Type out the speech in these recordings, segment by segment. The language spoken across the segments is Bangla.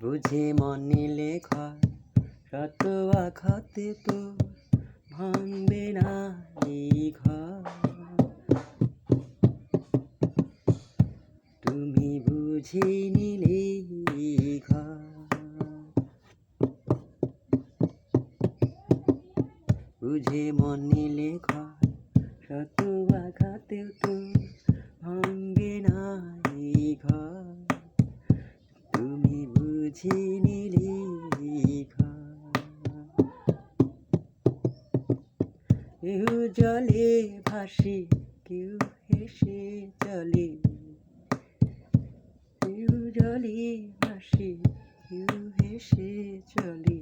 বুঝে মন নিলে ঘর, শত আঘাতে তো ভাঙবে না এই ঘর। তুমি বুঝে নিলে এই ঘর, বুঝে মন নিলে ঘর, শত আঘাতেও তো ভাঙবে না এই ঘর। তুমি বুঝে নিলে এই ঘর। কেউ জলে ভাসে, কেউ হেসে চলে, কেউ জলে ভাসে, কেউ হেসে চলে।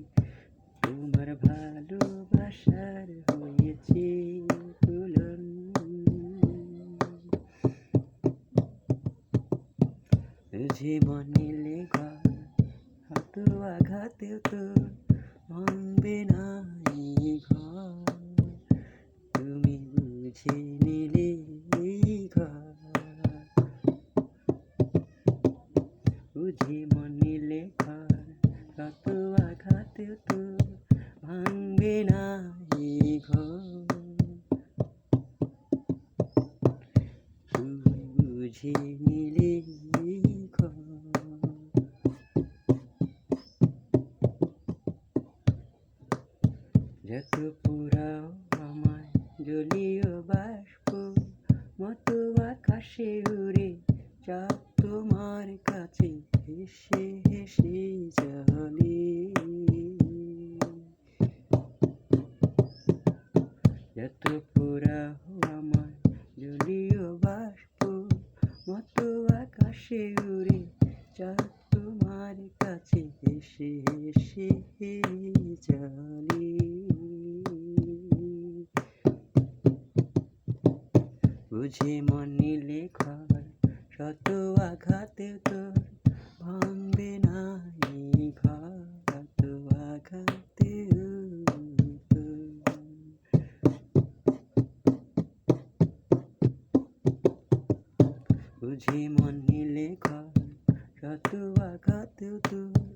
তোমার ভালোবাসার হয়েছে তুলন। বুঝে মন নিলে ঘর, শত আঘাতেও তো ভাঙবে না এই ঘর। তুমি বুঝে নিলে এই ঘর, বুঝে মন নিলে ঘর, শত আঘাতেও তো ভাঙবে না এই ঘর। তুমি বুঝে নিলে এই ঘর। যত পুরাও আমায় জলীয় বাষ্প, মতো আকাশে উড়ে চাঁদ তোমার কাছে হেসে হেসে চলে। যত পুরাও আমায় জলীয় বাষ্প, মতো আকাশে উড়ে চাঁদ তোমার কাছে হেসে হেসে চলে। বুঝে মন নিলে ঘর, শত আঘাতেও তোর ভাঙবে না এই ঘর। শত আঘাতেও তোর, বুঝে মন নিলে ঘর, শত আঘাতেও তোর